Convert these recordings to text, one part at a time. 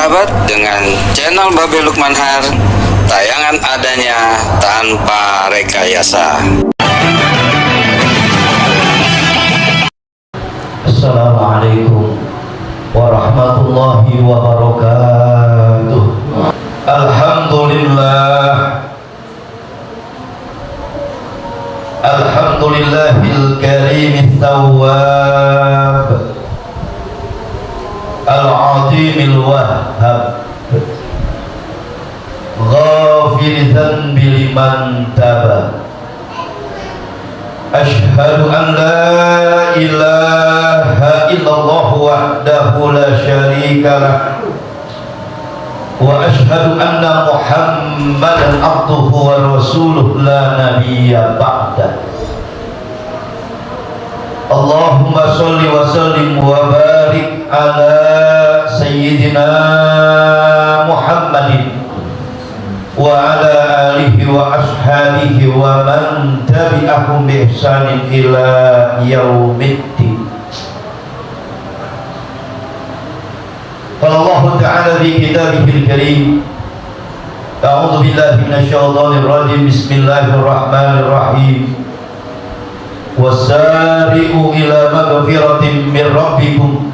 sahabat dengan channel Babe Lukmanhar, tayangan adanya tanpa rekayasa. Assalamualaikum warahmatullahi wabarakatuh. Alhamdulillahil karimit thawwab, al-azimil wahhab, ghafir dhanbi liman taba. Ashhadu an la ilaha illallah wahdahu la syarika lah, wa ashhadu anna Muhammadan abduhu wa rasuluh la nabiyya ba'da. Allahumma sholli wa sallim wa barik ala sayyidina Muhammadin wa ala alihi wa ashabihi wa man tabi'ahum bi ihsanin ila yaumiddin. Qala Allah ta'ala fi kitabihil karim, a'udzu billahi minasy syaithanir rajim, bismillahirrahmanirrahim. Wasari'u ila maghfiratin min rabbikum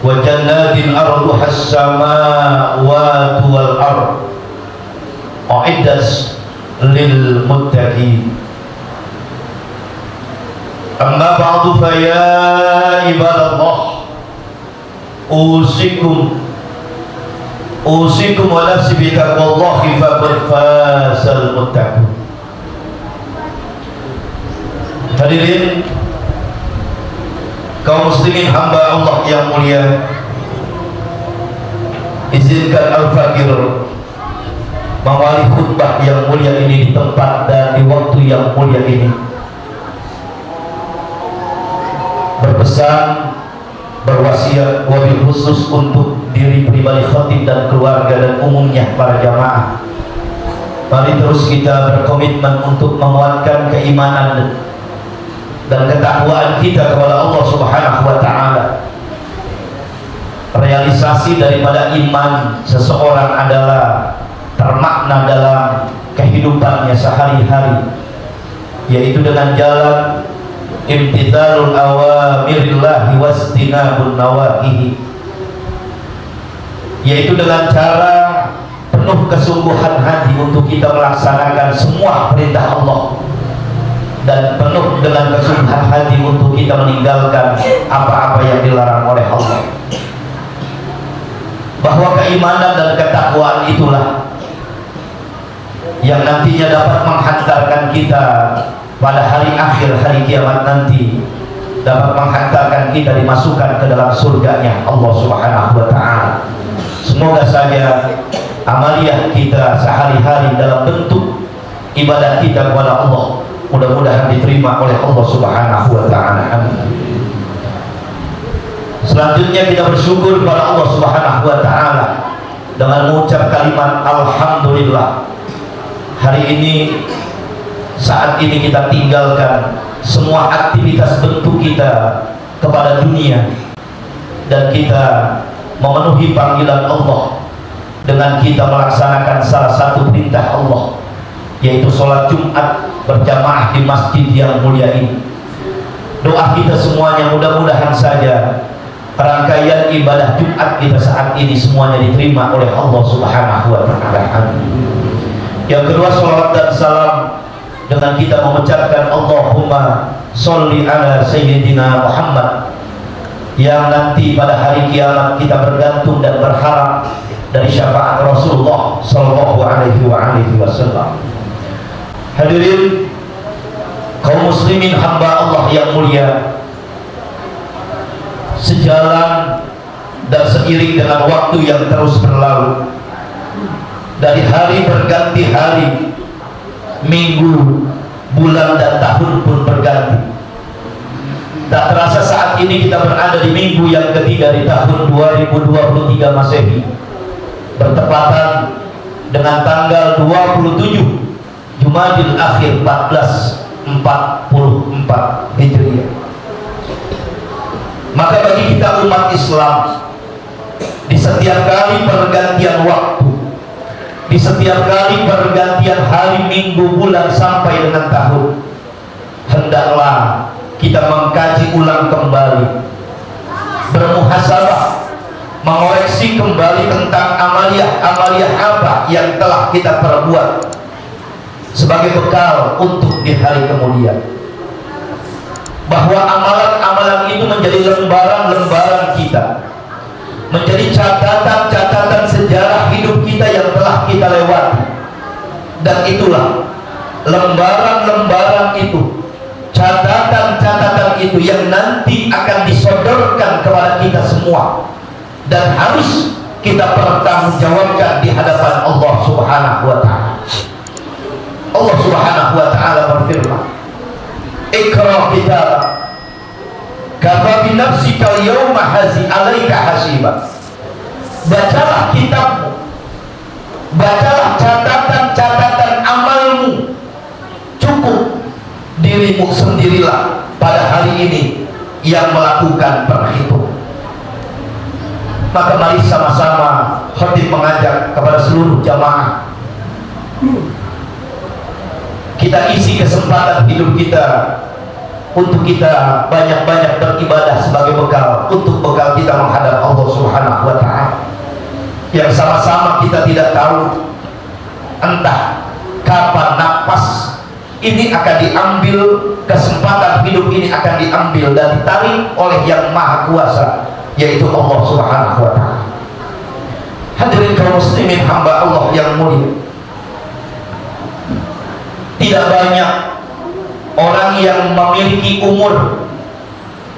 wa jannatin arduha as-samawati wal ardh u'iddat lil muttaqin. Amma ba'du, fa ya ibadallah, usikum wa nafsi bi taqwallahi faqad fazal muttaqun. Hadirin kaum muslimin hamba Allah yang mulia, izinkan Al-Fakir mengawali khutbah yang mulia ini di tempat dan di waktu yang mulia ini, berpesan, berwasiat wabil khusus untuk diri pribadi khatib dan keluarga dan umumnya para jamaah. Mari terus kita berkomitmen untuk menguatkan keimanan dan ketakwaan kita kepada Allah Subhanahu wa ta'ala. Realisasi daripada iman seseorang adalah termakna dalam kehidupannya sehari-hari, yaitu dengan jalan imtithalul awamirillahi wastinabun nawahihi, yaitu dengan cara penuh kesungguhan hati untuk kita melaksanakan semua perintah Allah dan penuh dengan kesungguhan hati untuk kita meninggalkan apa-apa yang dilarang oleh Allah. Bahwa keimanan dan ketakwaan itulah yang nantinya dapat menghantarkan kita pada hari akhir, hari kiamat nanti, dapat menghantarkan kita dimasukkan ke dalam surganya Allah Subhanahu wa ta'ala. Semoga saja amaliyah kita sehari-hari dalam bentuk ibadah kita kepada Allah mudah-mudahan diterima oleh Allah Subhanahu wa ta'ala. Selanjutnya kita bersyukur kepada Allah Subhanahu wa ta'ala dengan mengucap kalimat alhamdulillah. Hari ini, saat ini kita tinggalkan semua aktivitas bentuk kita kepada dunia dan kita memenuhi panggilan Allah dengan kita melaksanakan salah satu perintah Allah, yaitu sholat Jumat berjamaah di masjid yang mulia ini. Doa kita semuanya mudah-mudahan saja rangkaian ibadah Jumat kita saat ini semuanya diterima oleh Allah Subhanahu wa ta'ala. Yang kedua, salawat dan salam dengan kita mengucapkan Allahumma sholli ala sayyidina Muhammad, yang nanti pada hari kiamat kita bergantung dan berharap dari syafaat Rasulullah sallallahu alaihi wasallam. Hadirin kaum muslimin hamba Allah yang mulia, sejalan dan seiring dengan waktu yang terus berlalu, dari hari berganti hari, minggu, bulan dan tahun pun berganti. Tak terasa saat ini kita berada di minggu yang ketiga di tahun 2023 Masehi, bertepatan dengan tanggal 27 Jumadil Akhir 1444 Hijriah. Maka bagi kita umat Islam, di setiap kali pergantian waktu, di setiap kali pergantian hari, minggu, bulan sampai dengan tahun, hendaklah kita mengkaji ulang kembali, bermuhasabah, mengoreksi kembali tentang amalia apa yang telah kita perbuat sebagai bekal untuk di hari kemudian. Bahwa amalan-amalan itu menjadi lembaran-lembaran kita, menjadi catatan-catatan sejarah hidup kita yang telah kita lewati. Dan itulah lembaran-lembaran itu, catatan-catatan itu yang nanti akan disodorkan kepada kita semua dan harus kita pertanggungjawabkan di hadapan Allah Subhanahu wa ta'ala. Allah Subhanahu wa ta'ala berfirman, Iqra kitabak kafa bi nafsika al-yawma alaika hasiba. Bacalah kitabmu, bacalah catatan-catatan amalmu, cukup dirimu sendirilah pada hari ini yang melakukan perhitungan. Maka mari sama-sama khatib mengajak kepada seluruh jamaah, kita isi kesempatan hidup kita untuk kita banyak-banyak beribadah sebagai bekal, untuk bekal kita menghadap Allah Subhanahu wa ta'ala, yang sama-sama kita tidak tahu entah kapan nafas ini akan diambil, kesempatan hidup ini akan diambil dan ditarik oleh yang maha kuasa, yaitu Allah Subhanahu wa ta'ala. Hadirin kaum muslimin hamba Allah yang mulia, tidak banyak orang yang memiliki umur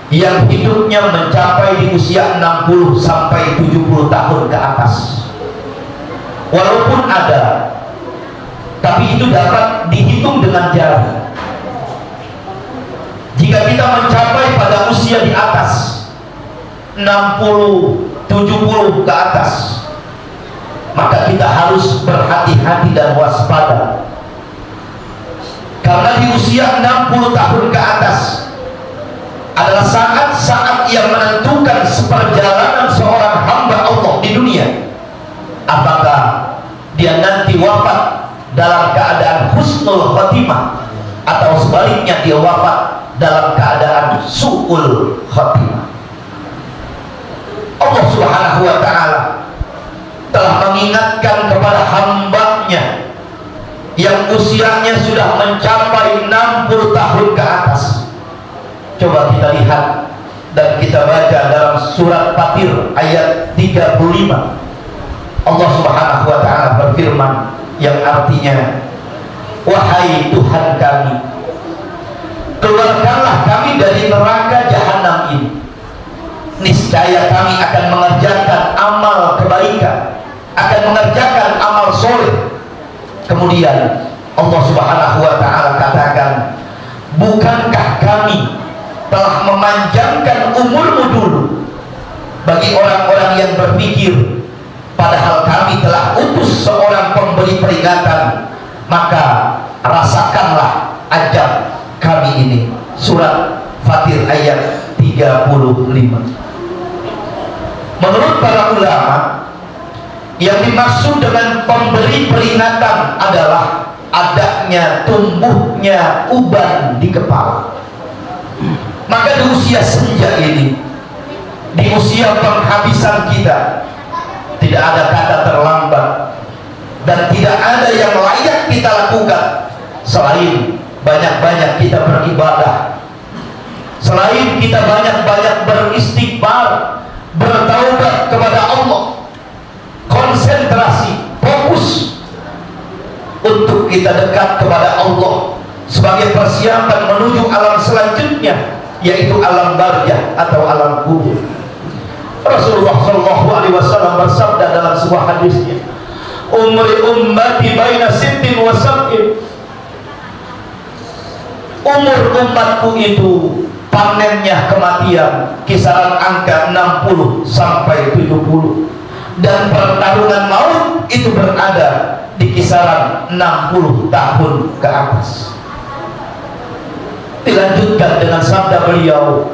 yang hidupnya mencapai di usia 60 sampai 70 tahun ke atas. Walaupun ada, tapi itu dapat dihitung dengan jari. Jika kita mencapai pada usia di atas 60, 70 ke atas, maka kita harus berhati-hati dan waspada. Karena di usia 60 tahun ke atas adalah saat-saat yang menentukan seperjalanan seorang hamba Allah di dunia. Apakah dia nanti wafat dalam keadaan husnul khotimah, atau sebaliknya dia wafat dalam keadaan su'ul khotimah. Allah Subhanahu wa ta'ala telah mengingatkan kepada hambanya yang usianya sudah mencapai 60 tahun ke atas. Coba kita lihat dan kita baca dalam surat Fatir ayat 35. Allah Subhanahu wa ta'ala berfirman yang artinya, wahai Tuhan kami, keluarkanlah kami dari neraka jahanam ini. Niscaya kami akan mengerjakan amal kebaikan, akan mengerjakan amal soleh. Kemudian Allah Subhanahu wa ta'ala katakan, bukankah kami telah memanjangkan umurmu dulu bagi orang-orang yang berpikir, padahal kami telah utus seorang pemberi peringatan, maka rasakanlah azab kami ini. Surat Fatir ayat 35. Menurut para ulama, yang dimaksud dengan pemberi peringatan adalah adanya tumbuhnya uban di kepala. Maka di usia senja ini, di usia penghabisan kita, tidak ada kata terlambat dan tidak ada yang layak kita lakukan selain banyak-banyak kita beribadah, selain kita banyak-banyak beristighfar, bertaubat kepada Allah, konsentrasi, fokus untuk kita dekat kepada Allah sebagai persiapan menuju alam selanjutnya, yaitu alam barzakh atau alam kubur. Rasulullah Shallallahu Alaihi Wasallam bersabda dalam sebuah hadisnya, umri ummati baina sittin wa sab'in. Umur umatku itu panennya kematian kisaran angka 60 sampai 70, dan pertarungan maut itu berada di kisaran 60 tahun ke atas. Dilanjutkan dengan sabda beliau,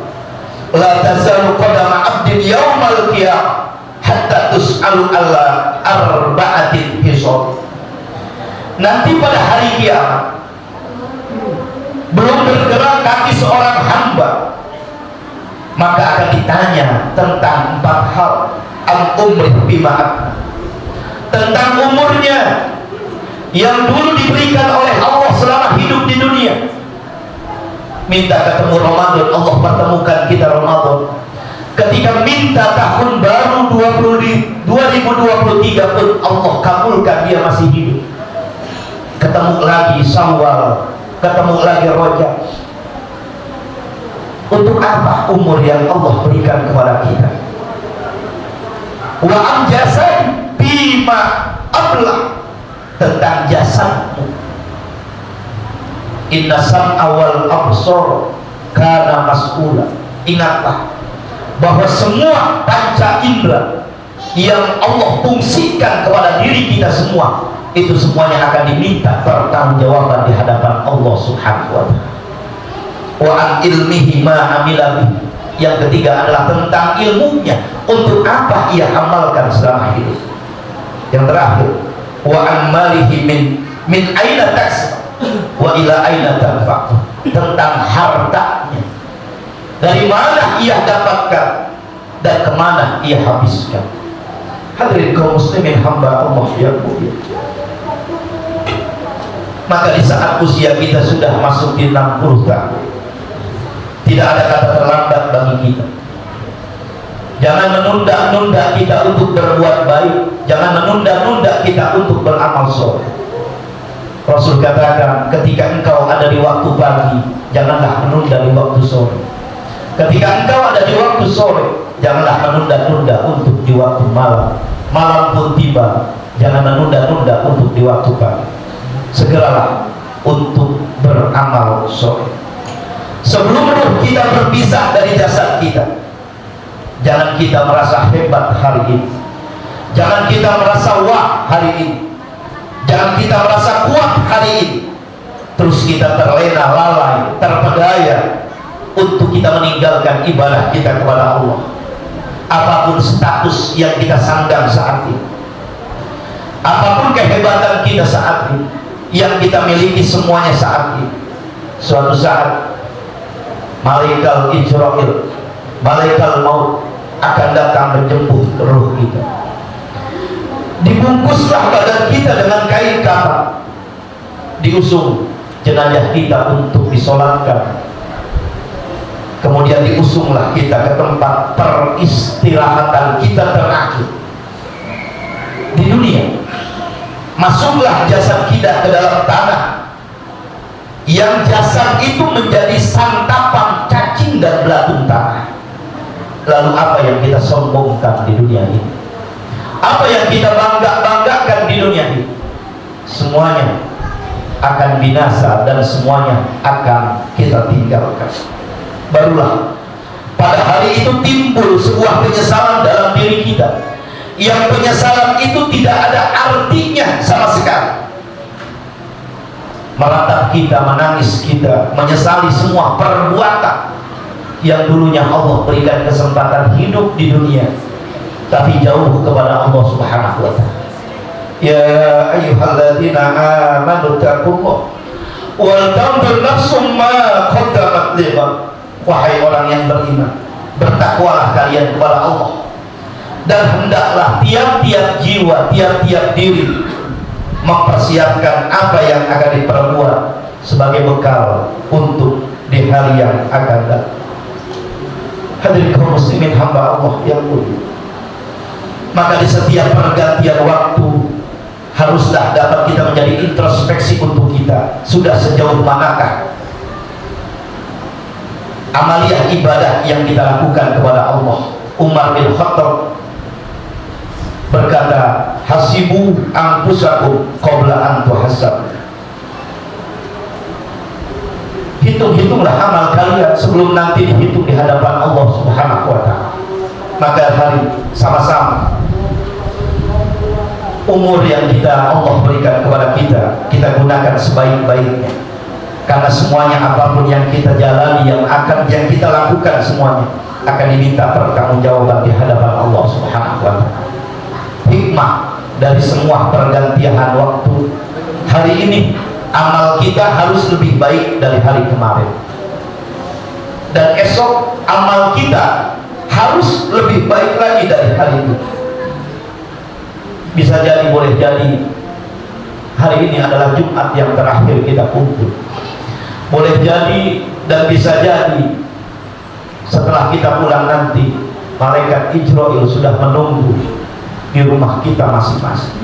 la tazalu qadama 'abdin yaumal qiyamah hatta tus'alu alla arba'atin hisab. Nanti pada hari kiamat belum bergerak kaki seorang hamba, maka akan ditanya tentang 4 hal. Al-umri bima, tentang umurnya yang dulu diberikan oleh Allah selama hidup di dunia. Minta ketemu Ramadan, Allah pertemukan kita Ramadan. Ketika minta tahun baru 2023 pun Allah kabulkan, dia masih hidup. Ketemu lagi Syawal, ketemu lagi Rajab. Untuk apa umur yang Allah berikan kepada kita? Wa am jasad bima abla, tentang jasadmu. Inna sam'a wal absar kana mas'ula. Ingatlah bahwa semua panca indera yang Allah fungsikan kepada diri kita semua, itu semuanya akan diminta pertanggungjawaban di hadapan Allah Subhanahu wa ta'ala. Wa an ilmihi ma amila bihi. Yang ketiga adalah tentang ilmunya, untuk apa ia amalkan selama hidup. Yang terakhir, wa an malihi min aina taksab wa ila aina tanfa, tentang hartanya, dari mana ia dapatkan dan kemana ia habiskan. Hadirin kaum muslimin hamba Allah yang mulia, maka di saat usia kita sudah masuk di 60 tahun, tidak ada kata terlambat bagi kita. Jangan menunda-nunda kita untuk berbuat baik, jangan menunda-nunda kita untuk beramal soleh. Rasul katakan, ketika engkau ada di waktu pagi, janganlah menunda di waktu sore. Ketika engkau ada di waktu sore, janganlah menunda-nunda untuk di waktu malam. Malam pun tiba, jangan menunda-nunda untuk di waktu pagi. Segeralah untuk beramal soleh. Sebelum ruh kita berpisah dari jasad kita, jangan kita merasa hebat hari ini, jangan kita merasa wah hari ini, jangan kita merasa kuat hari ini. Terus kita terlena, lalai, terpedaya untuk kita meninggalkan ibadah kita kepada Allah. Apapun status yang kita sandang saat ini, apapun kehebatan kita saat ini, yang kita miliki semuanya saat ini, suatu saat malaikat Israel, malaikat maut akan datang menjemput ruh kita. Dibungkuslah badan kita dengan kain kafan, diusung jenazah kita untuk disolatkan. Kemudian diusunglah kita ke tempat peristirahatan kita terakhir di dunia. Masuklah jasad kita ke dalam tanah, yang jasad itu menjadi santapan cacing dan belatung tanah. Lalu apa yang kita sombongkan di dunia ini? Apa yang kita banggakan di dunia ini? Semuanya akan binasa dan semuanya akan kita tinggalkan. Barulah pada hari itu timbul sebuah penyesalan dalam diri kita, yang penyesalan itu tidak ada artinya sama sekali. Meratap kita, menangis kita, menyesali semua perbuatan yang dulunya Allah berikan kesempatan hidup di dunia, tapi jauh kepada Allah Subhanahu wa ta'ala. Ya ayyuhalladzina amanu taqullah wal tanzur nafsum ma qaddamat lighad. Wahai orang yang beriman, bertakwalah kalian kepada Allah, dan hendaklah tiap-tiap jiwa, tiap-tiap diri mempersiapkan apa yang akan diperbuat sebagai bekal untuk di hari yang akan datang. Hadirin kaum muslimin hamba Allah yang mulia, maka di setiap pergantian waktu haruslah dapat kita menjadi introspeksi untuk kita. Sudah sejauh manakah amaliyah ibadah yang kita lakukan kepada Allah? Umar bin Khattab berkata, hasibu anfusakum qabla an tuhasab. Hitung-hitunglah amal kalian sebelum nanti dihitung di hadapan Allah Subhanahu wa ta'ala. Maka hari sama-sama umur yang Allah berikan kepada kita, kita gunakan sebaik-baiknya. Karena semuanya, apapun yang kita jalani, yang kita lakukan, semuanya akan diminta pertanggungjawaban di hadapan Allah Subhanahu wa ta'ala. hikmah dari semua pergantian waktu. Hari ini amal kita harus lebih baik dari hari kemarin, dan esok amal kita harus lebih baik lagi dari hari ini. Bisa jadi, boleh jadi hari ini adalah Jumat yang terakhir kita kumpul. Boleh jadi dan bisa jadi setelah kita pulang nanti malaikat Ijrail sudah menunggu di rumah kita masing-masing.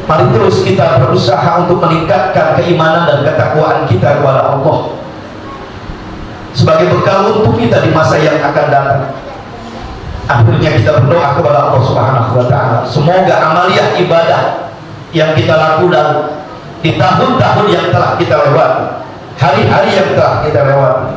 Mari terus kita berusaha untuk meningkatkan keimanan dan ketakwaan kita kepada Allah sebagai bekal untuk kita di masa yang akan datang. Akhirnya kita berdoa kepada Allah Subhanahu wa taala, semoga amaliyah ibadah yang kita lakukan di tahun-tahun yang telah kita lewati, hari-hari yang telah kita lewati,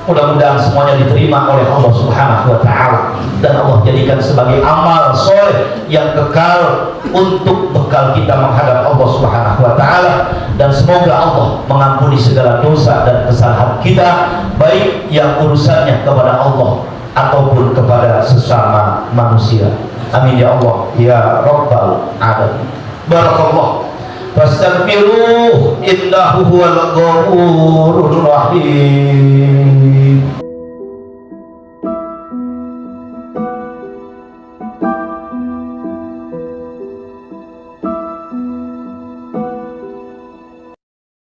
mudah-mudahan semuanya diterima oleh Allah Subhanahu wa taala dan Allah jadikan sebagai amal soleh yang kekal untuk bekal kita menghadap Allah Subhanahu wa taala, dan semoga Allah mengampuni segala dosa dan kesalahan kita, baik yang urusannya kepada Allah ataupun kepada sesama manusia. Amin ya Allah ya Rabbal alamin. Barakallah. Fastaghfiruh innahu huwal ghafurur rahim.